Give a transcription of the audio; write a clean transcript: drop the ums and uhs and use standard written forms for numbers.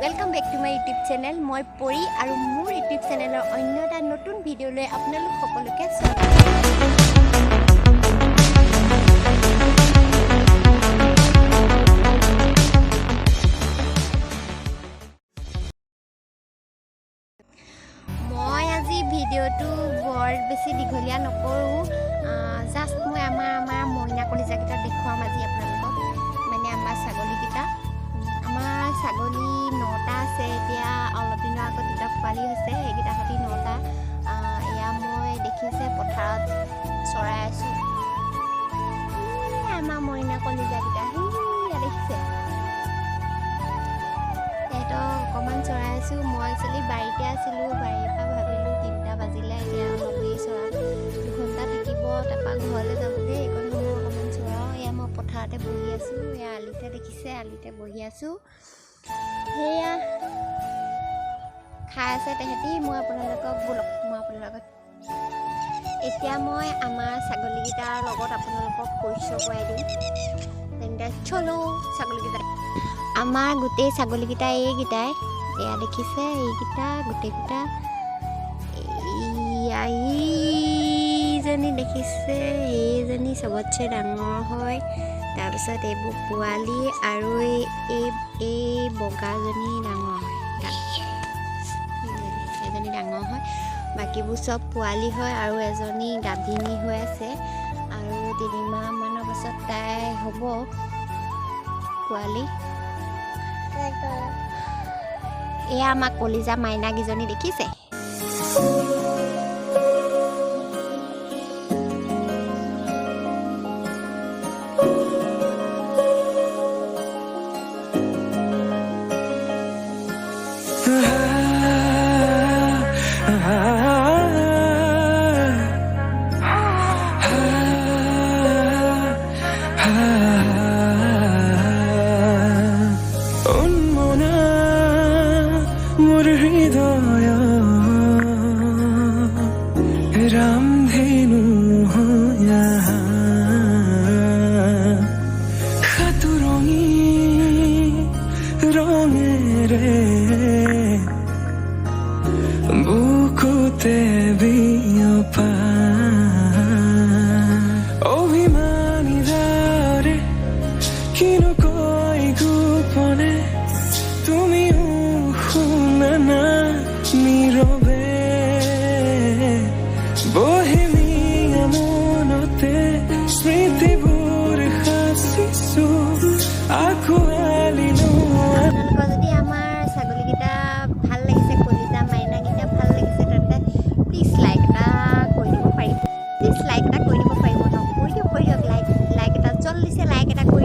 Welcome back to my YouTube channel मैं परी और मोर YouTube चैनलर अन्य এটা নতুন ভিডিও লৈ আপোনালোক সকলোকে স্বাগতম। মই আজি ভিডিওটো বৰ বেছি দীঘলীয়া নকৰো, জাস্ট মই আমাৰ মইনা কলিজাকেইটা দেখুৱাম আজি আপোনালোকক। মানে আমাৰ ছাগলীকেইটা, আমাৰ ছাগলী 9টা আছে। এতিয়া অলপ দিনৰ আগত দুটা পোৱালি হৈছে, এইকেইটা সতি 9টা। এয়া মই দেখিছে পথাৰত চৰাই আছোঁ। আমাৰ মইনা কলিজাকেইটা ইয়াত দেখিছে, সিহঁতক অকণমান চৰাই আছোঁ। মই একচুৱেলি বাৰীতে আছিলোঁ, বাৰীৰ পৰা ভাবিলোঁ 3টা বাজিলে, এতিয়া অলপ দেৰি চৰাম, 2 ঘণ্টা থাকিব, তাৰপৰা ঘৰলৈ যাবগৈ। এইকণ সময় অকণমান চৰাওঁ। এয়া মই পথাৰতে বহি আছোঁ, এয়া আলিতে দেখিছে, আলিতে বহি আছোঁ। সেয়া খাই আছে তেহেঁতি। মই আপোনালোকক এতিয়া মই আমাৰ ছাগলীকেইটাৰ লগত আপোনালোকক পৰিচয় কৰাই দিওঁ। তেন্তে চলো ছাগলীকেইটা। আমাৰ গোটেই ছাগলীকেইটা এইকেইটাই, এয়া দেখিছে, এইকেইটা গোটেইকেইটা। এইজনী দেখিছে, এইজনী চবতছে ডাঙৰ হয়। তাৰপিছত এইবোৰ পোৱালি, আৰু এই বগাজনী ডাঙৰ হয়, এজনী ডাঙৰ হয়। বাকীবোৰ চব পোৱালি হয়, আৰু এজনী গাভিনী হৈ আছে, আৰু 3 মাহমানৰ পাছত তাই হ'ব পোৱালি। এয়া আমাৰ কলিজা মাইনাকেইজনী দেখিছে। লাইক এটা কৰি দিব পাৰিব ন? কৰি দিয়ক, লাইক এটা জলদিছে লাইক এটা কৰি